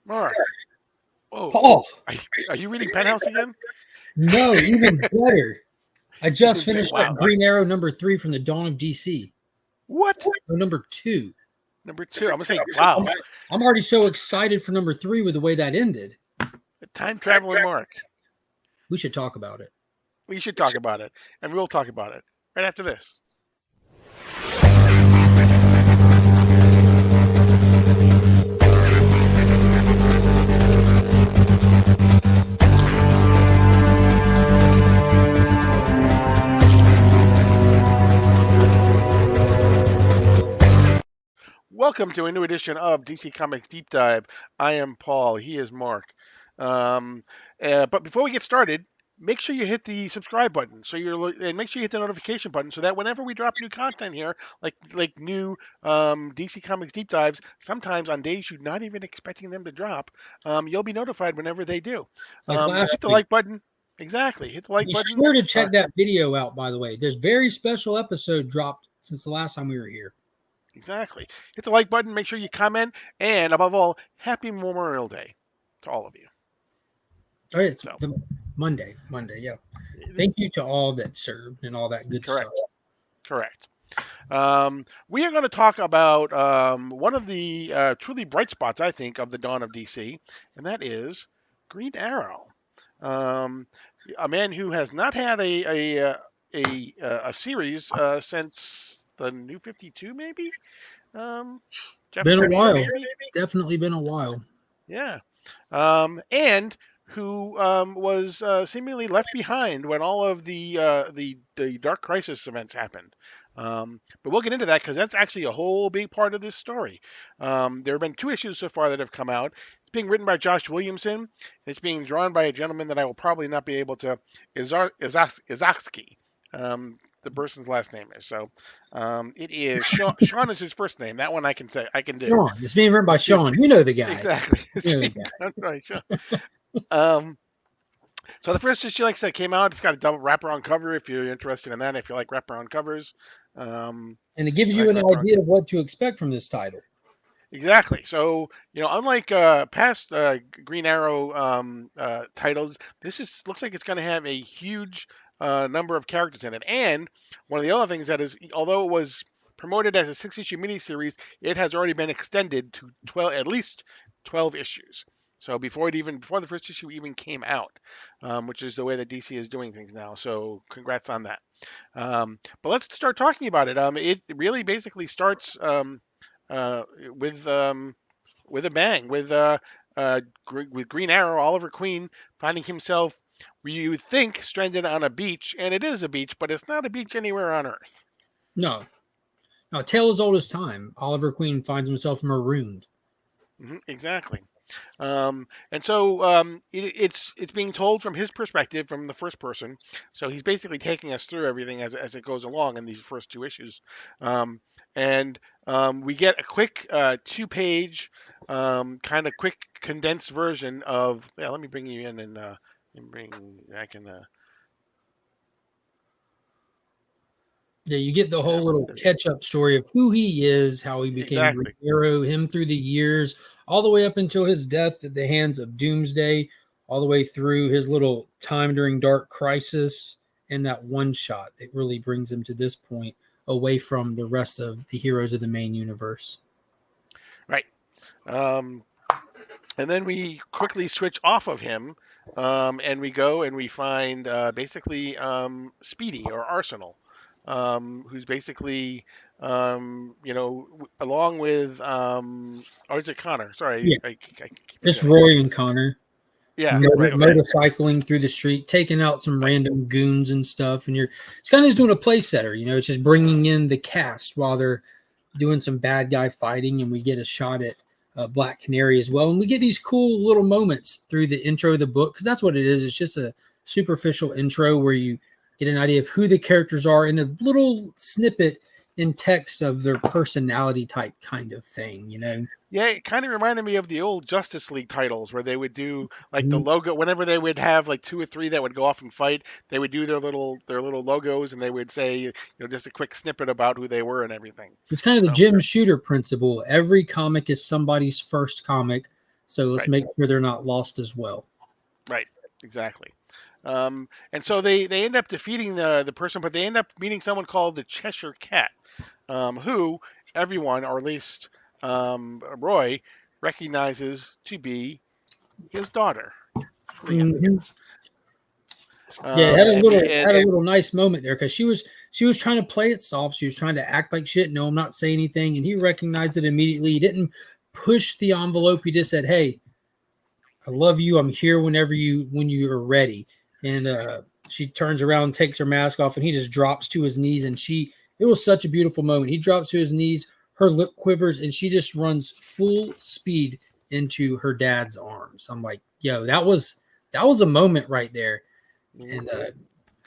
Mark. Whoa. Paul. Are you reading Penthouse again? No, even better. I just finished Wow. up Green Arrow #3 from the Dawn of DC. What? No, #2. Number 2. I'm gonna say, wow. I'm already so excited for #3 with the way that ended. Time traveling Mark. We should talk about it. We should talk about it, and we'll talk about it right after this. Welcome to a new edition of DC Comics Deep Dive. I am Paul. He is Mark. But before we get started, make sure you hit the subscribe button. And make sure you hit the notification button so that whenever we drop new content here, like new DC Comics Deep Dives, sometimes on days you're not even expecting them to drop, you'll be notified whenever they do. Hit the like button. Exactly. Hit the like button. Be sure to check that video out, by the way. There's a very special episode dropped since the last time we were here. Exactly. Hit the like button. Make sure you comment. And above all, happy Memorial Day to all of you. All right. It's Monday. Yeah. Thank you to all that served and all that good stuff. Correct. We are going to talk about one of the truly bright spots, I think, of the dawn of DC, and that is Green Arrow. A man who has not had a series since the New 52, maybe. Been a while. Definitely been a while. Yeah. And who was seemingly left behind when all of the Dark Crisis events happened. But we'll get into that because that's actually a whole big part of this story. There have been 2 issues so far that have come out. It's being written by Josh Williamson. It's being drawn by a gentleman that I will probably not be able to, Izakski. The person's last name is. So it is Sean. Sean is his first name. That one I can say. I can do. Sean. It's being written by Sean. You know the guy. Exactly. You know the guy. That's right, Sean. So the first issue, like I said, came out. It's got a double wraparound cover if you're interested in that, if you like wraparound covers. And it gives you an idea of what to expect from this title. Exactly. So, unlike past Green Arrow titles, this looks like it's going to have a huge number of characters in it. And one of the other things that is, although it was promoted as a 6-issue miniseries, it has already been extended to at least 12 issues. So before the first issue even came out, which is the way that DC is doing things now. So congrats on that. But let's start talking about it. It really basically starts with a bang, with Green Arrow, Oliver Queen finding himself, you think, stranded on a beach, and it is a beach, but it's not a beach anywhere on Earth. No, tale as old as time. Oliver Queen finds himself marooned. Exactly. And so it's being told from his perspective, from the first person. So he's basically taking us through everything as it goes along in these first 2 issues. And we get a quick 2-page, kind of quick condensed version of. Yeah, let me bring you in and I can. Yeah, you get the whole little catch-up story of who he is, how he became Green Arrow, him through the years, all the way up until his death at the hands of Doomsday, all the way through his little time during Dark Crisis, and that one shot that really brings him to this point, away from the rest of the heroes of the main universe. Right. And then we quickly switch off of him, and we go and we find basically Speedy or Arsenal. Who's basically, along with, or is it Connor? Sorry. Yeah. It's Roy and Connor. Yeah. Motorcycling through the street, taking out some random goons and stuff. And it's kind of just doing a play setter, it's just bringing in the cast while they're doing some bad guy fighting. And we get a shot at Black Canary as well. And we get these cool little moments through the intro of the book, because that's what it is. It's just a superficial intro where you get an idea of who the characters are in a little snippet in text of their personality type kind of thing, Yeah, it kind of reminded me of the old Justice League titles where they would do the logo whenever they would have 2 or 3 that would go off and fight. They would do their little logos, and they would say just a quick snippet about who they were and everything. It's kind of the Jim Shooter principle. Every comic is somebody's first comic, So let's Right. make sure they're not lost as well. Right. Exactly. And so they end up defeating the person, but they end up meeting someone called the Cheshire Cat, who everyone, or at least Roy, recognizes to be his daughter, Leon. Mhm. Yeah, it had a And little we and had a little nice moment there because she was trying to play it soft. She was trying to act like shit. No, I'm not saying anything, and he recognized it immediately. He didn't push the envelope. He just said, "Hey, I love you. I'm here when you are ready." And she turns around, takes her mask off, and he just drops to his knees. And it was such a beautiful moment. He drops to his knees, her lip quivers, and she just runs full speed into her dad's arms. I'm like, yo, that was a moment right there, Mhm. and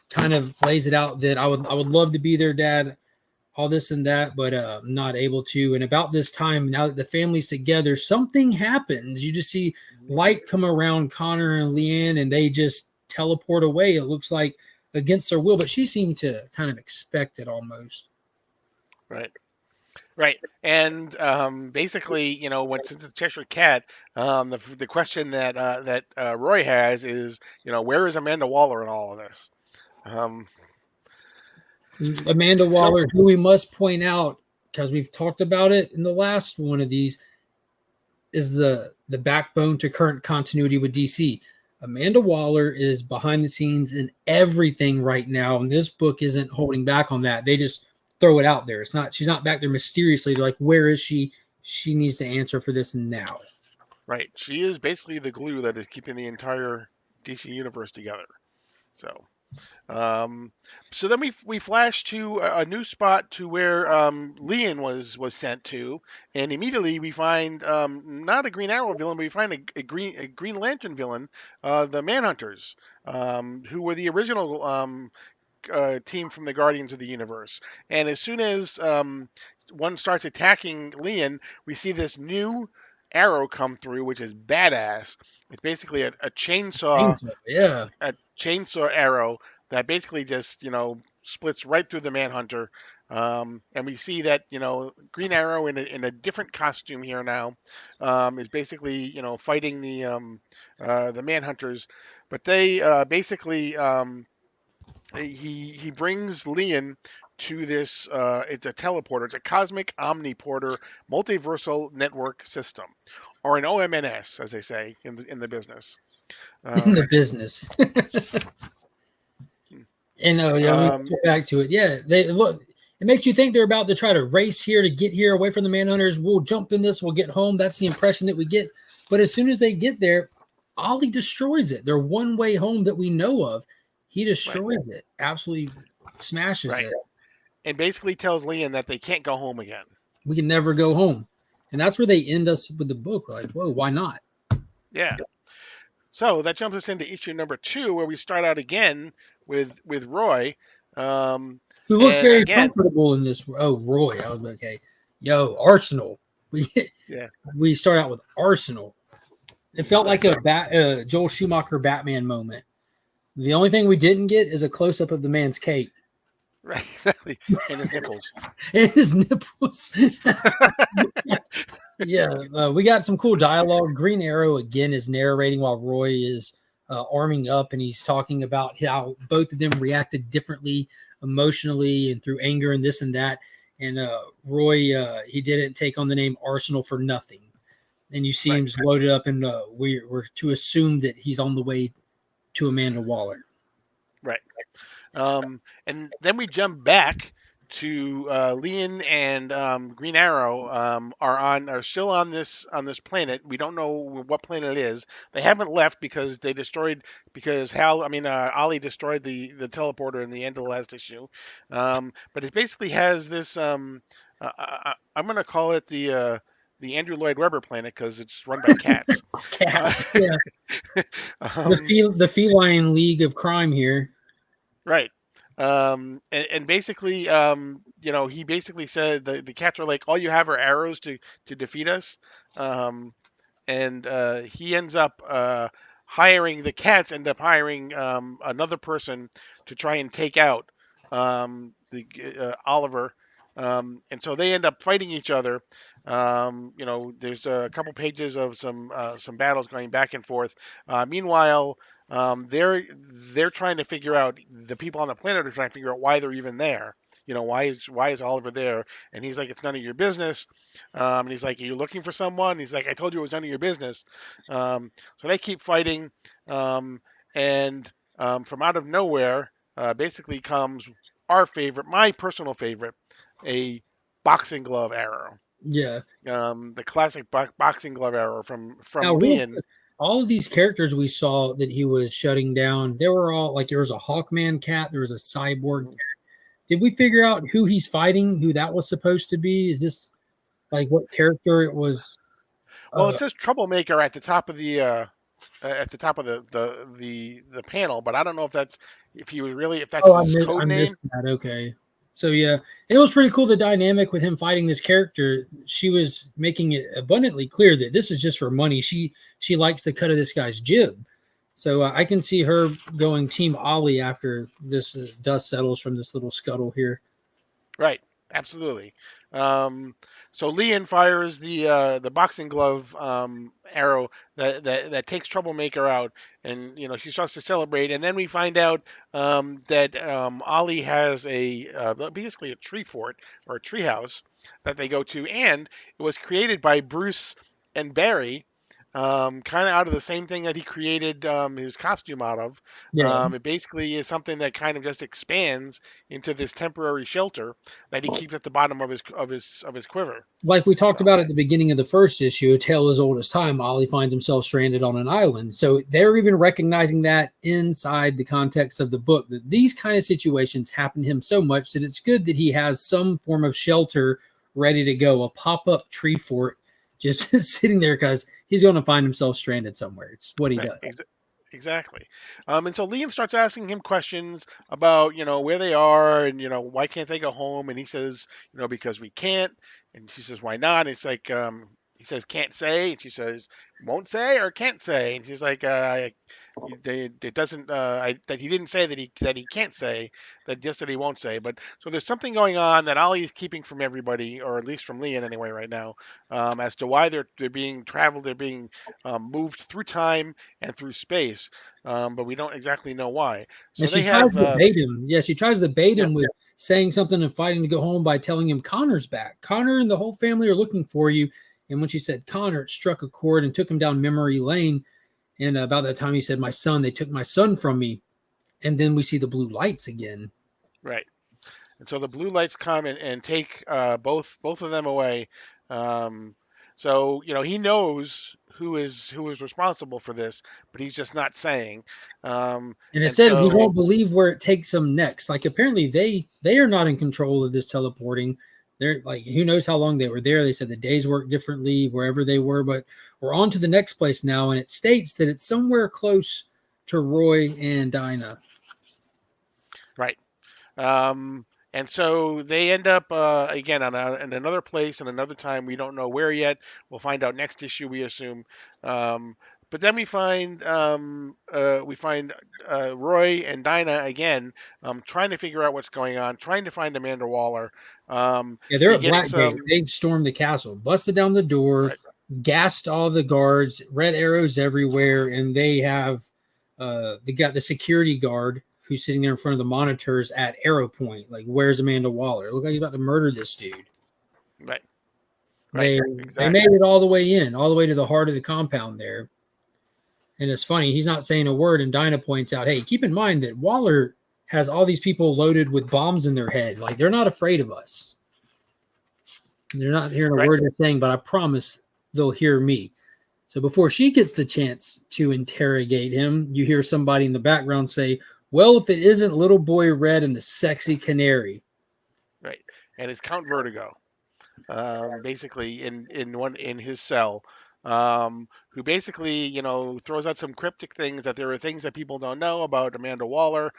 kind of lays it out that I would love to be their dad, all this and that, but I'm not able to. And about this time, now that the family's together, something happens. You just see light come around Connor and Leanne, and they just teleport away. It looks like against their will, but she seemed to kind of expect it almost. Right. Right. And basically, when since it's Cheshire Cat, the question that Roy has is, where is Amanda Waller in all of this? Um, Amanda so Waller, who we must point out because we've talked about it in the last one of these, is the backbone to current continuity with DC. Amanda Waller is behind the scenes in everything right now, and this book isn't holding back on that. They just throw it out there. It's not she's not back there mysteriously. They're like, where is she? She needs to answer for this now. right, she is basically the glue that is keeping the entire DC universe together. So. Um, so then we flash to a new spot to where Leon was sent to, and immediately we find not a Green Arrow villain, but we find a Green Lantern villain, the Manhunters, who were the original team from the Guardians of the Universe. And as soon as one starts attacking Leon, we see this new arrow come through, which is badass. It's basically a chainsaw Chainsaw, yeah. a chainsaw arrow that basically just splits right through the Manhunter. And we see that Green Arrow in a different costume here now is basically fighting the Manhunters, but they basically he brings Leon to this. It's a teleporter. It's a cosmic omniporter multiversal network system, or an OMNS, as they say in the business. In the Um, business. And yeah, we um, get back to it. Yeah, they look. It makes you think they're about to try to race here to get here away from the Manhunters. We'll jump in this. We'll get home. That's the impression that we get. But as soon as they get there, Ollie destroys it. Their one way home that we know of, he right, destroys it. Absolutely smashes right. it. And basically tells Leon that they can't go home again. We can never go home, and that's where they end us with the book. We're like, whoa, why not? Yeah. So that jumps us into issue number 2, where we start out again with Roy. Um, Who looks and very again, comfortable in this? Oh, Roy. I was like, okay, yo, Arsenal. We yeah, we start out with Arsenal. It felt like a Joel Schumacher Batman moment. The only thing we didn't get is a close up of the man's cake right, exactly. And his nipples. and his nipples. Yeah, we got some cool dialogue. Green Arrow again is narrating while Roy is arming up, and he's talking about how both of them reacted differently emotionally and through anger and this and that. And Roy, he didn't take on the name Arsenal for nothing. And you see Right, him just loaded up, and we're to assume that he's on the way to Amanda Waller. right. And then we jump back to Leon and Green Arrow are still on this planet. We don't know what planet it is. They haven't left because Ollie destroyed the teleporter in the end of the last issue. But it basically has this. I'm going to call it the Andrew Lloyd Webber planet because it's run by cats. Uh, Cats, yeah. um, The feline league of crime here. Right. And basically, he basically said the cats are like, all you have are arrows to defeat us. Um, and he ends up hiring the cats end up hiring another person to try and take out the Oliver. And so they end up fighting each other. There's a couple pages of some battles going back and forth. Meanwhile, they're trying to figure out, the people on the planet are trying to figure out why they're even there. Why is Oliver there? And he's like, it's none of your business. And he's like, are you looking for someone? He's like, I told you it was none of your business. So they keep fighting, um, and from out of nowhere, basically comes my personal favorite, a boxing glove arrow. Yeah. The classic boxing glove arrow from Now, real Lian. quick, all of these characters we saw that he was shutting down, they were all like there was a Hawkman cat, there was a cyborg. Did we figure out who he's fighting, who that was supposed to be? Is this like what character it was? Well, it Uh, says troublemaker at the top of the panel, but I don't know if that's oh, his I code missed name. that. Okay. So yeah, it was pretty cool the dynamic with him fighting this character. She was making it abundantly clear that this is just for money. She likes the cut of this guy's jib. So I can see her going Team Ollie after this dust settles from this little scuttle here. Right, absolutely. Um, so Lian fires the boxing glove arrow that takes Troublemaker out, and she starts to celebrate, and then we find out that Ollie has basically a tree fort or a tree house that they go to, and it was created by Bruce and Barry. Kind of out of the same thing that he created his costume out of. Yeah, It basically is something that kind of just expands into this temporary shelter that he keeps at the bottom of his quiver. like we talked So about at the beginning of the first issue, A Tale as Old as Time, Ollie finds himself stranded on an island. So they're even recognizing that inside the context of the book, that these kind of situations happen to him so much that it's good that he has some form of shelter ready to go, a pop up tree fort just sitting there because he's going to find himself stranded somewhere. It's what he right, does. exactly. And so Liam starts asking him questions about where they are, and why can't they go home, and he says because we can't, and she says why not? It's like he says can't say, and she says won't say or can't say, and she's like it doesn't that he didn't say that he can't say, that just that he won't say. But so there's something going on that Ollie is keeping from everybody, or at least from Lian anyway right now, as to why they're being traveled, they're being moved through time and through space, but we don't exactly know why. And So she they tries have to bait him. Yeah, she tries to bait yeah, him with saying something and fighting to go home by telling him Connor's back. Connor and the whole family are looking for you. And when she said Connor, it struck a chord and took him down memory lane. And about that time, he said, "My son, they took my son from me." And then we see the blue lights again. right. And so the blue lights come and take both of them away. Um, so he knows who is responsible for this, but he's just not saying. And it And said we so won't believe where it takes them next. Like apparently they are not in control of this teleporting. They're like who knows how long they were there. They said the days work differently wherever they were, but we're on to the next place now, and it states that it's somewhere close to Roy and Dinah. right. And so they end up again in another place and another time. We don't know where yet. We'll find out next issue, we assume. Um, but then we find Roy and Dinah again, trying to figure out what's going on, trying to find Amanda Waller. Yeah, they're They at get Blackgate. some They've stormed the castle, busted down the door, right, gassed all the guards, red arrows everywhere, and they have they got the security guard who's sitting there in front of the monitors at arrow point. Like, where's Amanda Waller? Look like he's about to murder this dude. right, right, They exactly, made it all the way in, all the way to the heart of the compound there. And it's funny, he's not saying a word, and Dinah points out, hey, keep in mind that Waller has all these people loaded with bombs in their head. Like they're not afraid of us. They're not hearing a right, word they're saying, but I promise they'll hear me. So before she gets the chance to interrogate him, you hear somebody in the background say, well, if it isn't Little Boy Red and the Sexy Canary. right. And it's Count Vertigo, basically in his cell, who basically throws out some cryptic things, that there are things that people don't know about Amanda Waller.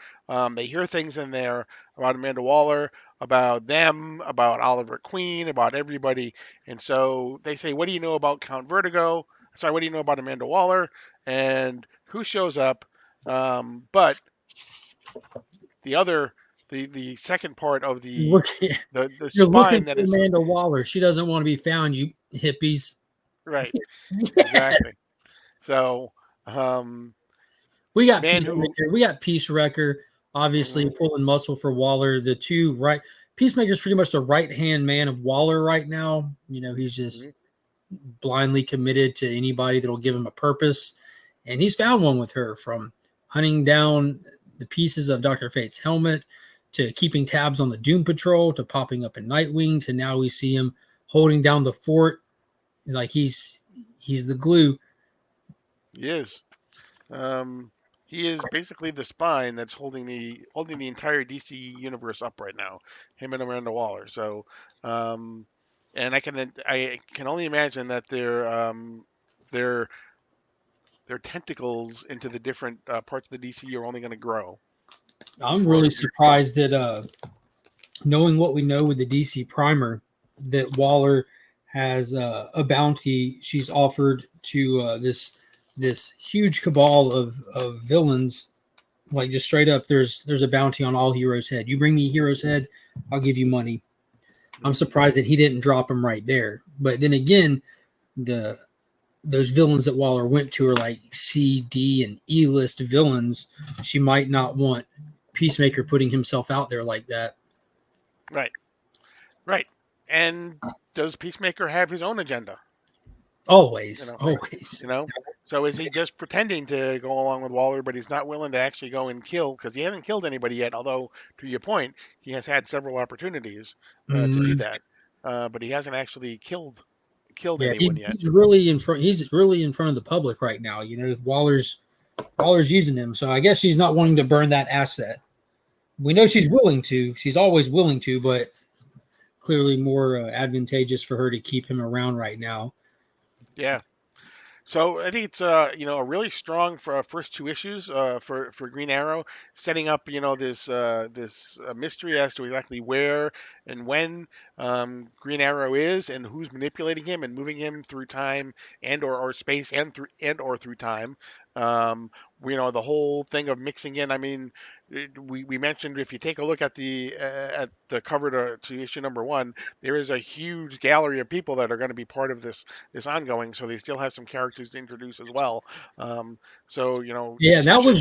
They hear things in there about Amanda Waller, about them, about Oliver Queen, about everybody, and so they say, "What do you know about Count Vertigo?" Sorry, what do you know about Amanda Waller? And who shows up? But the other the second part of Look, the you're looking spine that for is Amanda Waller. She doesn't want to be found, you hippies. right. Yeah. Exactly. So, um, We got man who. Peacemaker. We got Peace Wrecker, obviously Mhm, pulling muscle for Waller. The two right Peacemaker's pretty much the right hand man of Waller right now. He's just mhm. blindly committed to anybody that'll give him a purpose. And he's found one with her, from hunting down the pieces of Dr. Fate's helmet to keeping tabs on the Doom Patrol to popping up in Nightwing to now we see him holding down the fort like he's the glue. He is. Um, he is basically the spine that's holding the entire DC universe up right now. Him and Amanda Waller. So, um, and I can only imagine that their their tentacles into the different parts of the DC are only going to grow I'm really before. surprised that knowing what we know with the DC primer, that Waller has a bounty she's offered to this huge cabal of villains. Like, just straight up, there's a bounty on all heroes' head. You bring me hero's head, I'll give you money. I'm Mhm. surprised that he didn't drop him right there. But then again, the those villains that Waller went to are like C, D, and E list villains. She might not want Peacemaker putting himself out there like that. Right, right. And does Peacemaker have his own agenda? You Always, know, always. you know. So is he just pretending to go along with Waller, but he's not willing to actually go and kill because he hasn't killed anybody yet? Although, to your point, he has had several opportunities to do Mm, that, but he hasn't actually killed yeah, anyone yet. he's really in front. He's really in front of the public right now. Waller's using him, so I guess she's not wanting to burn that asset. We know she's willing to. She's always willing to, but clearly more advantageous for her to keep him around right now. Yeah. So I think it's a really strong for first two issues for Green Arrow, setting up this mystery as to exactly where and when Green Arrow is and who's manipulating him and moving him through time and or space and or through time. Um, the whole thing of mixing in. I mean, we mentioned if you take a look at the cover to issue number one, there is a huge gallery of people that are going to be part of this ongoing, so they still have some characters to introduce as well. So Yeah, Josh,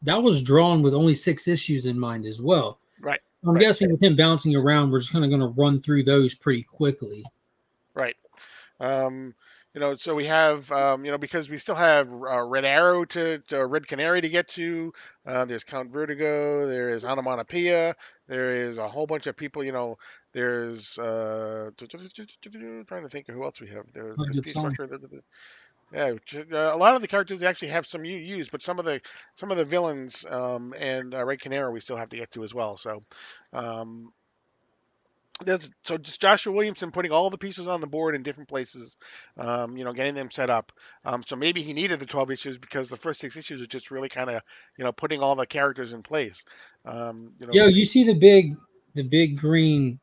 that was drawn with only 6 issues in mind as well. right, I'm right, guessing with him bouncing around, we're just kind of going to run through those pretty quickly. right. Um, so we have, because we still have Red Arrow to Red Canary to get to. There's Count Vertigo. There is Onomatopoeia. There is a whole bunch of people. There's trying to think of who else we have there That's a because good Peace song. Walker. Yeah, a lot of the characters actually have some use, but some of the villains and Red Canary we still have to get to as well. So, um, so just Joshua Williamson putting all the pieces on the board in different places, getting them set up. So maybe he needed the 12 issues because the first 6 issues are just really kind of, putting all the characters in place. Um, you know, Yo, you see the big green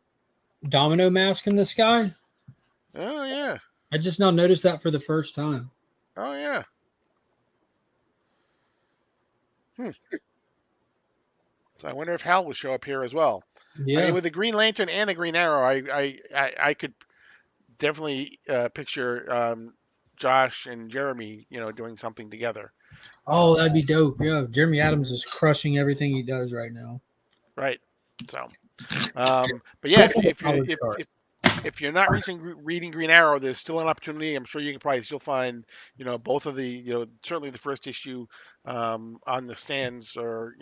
domino mask in the sky? oh yeah, I just now noticed that for the first time. oh yeah. Hmm. So I wonder if Hal will show up here as well. I mean, Yeah. with the Green Lantern and a Green Arrow, I could definitely picture Josh and Jeremy, doing something together. Oh, Um, that'd be dope. Yeah, Jeremy Adams is crushing everything he does right now. right. So, but yeah, Definitely a college star. if you're not reading Green Arrow, there's still an opportunity. I'm sure you can probably still find, both of the, certainly the first issue on the stands or,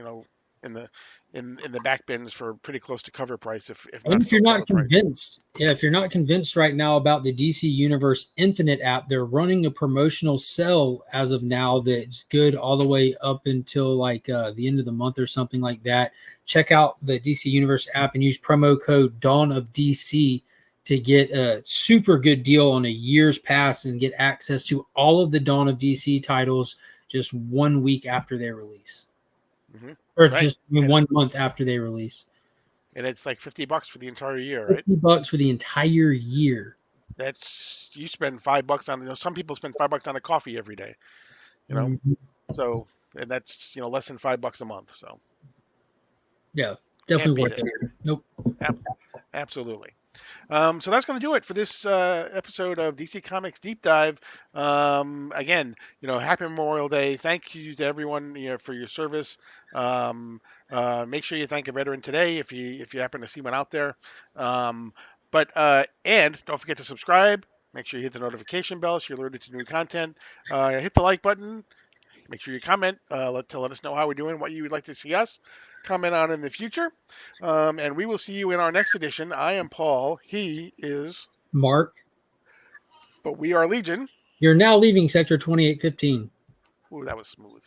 in the in the back bins for pretty close to cover price, if And not if you're still not cover price. convinced, yeah, if you're not convinced right now about the DC Universe Infinite app, they're running a promotional sale as of now that's good all the way up until like the end of the month or something like that. Check out the DC Universe app and use promo code Dawn of DC to get a super good deal on a year's pass and get access to all of the Dawn of DC titles just 1 week after their release, Hmm. or Right, just, I mean, 1 month after they release. and it's like $50 for the entire year, right? $50 for the entire year. That's you spend $5 on. Some people spend $5 on a coffee every day. You know, Mhm. so and that's less than $5 a month. So Yeah. Can't Definitely beat worth it. it. Nope. Ab- Absolutely. So that's going to do it for this episode of DC Comics Deep Dive. Again, happy Memorial Day. Thank you to everyone for your service. Um, Make sure you thank a veteran today if you happen to see one out there. Um, and don't forget to subscribe. Make sure you hit the notification bell so you're alerted to new content. Hit the like button. Make sure you comment to let us know how we're doing, what you would like to see us comment on in the future. And we will see you in our next edition. I am Paul. He is, Mark, but we are Legion. you're now leaving Sector 2815. Ooh, that was smooth.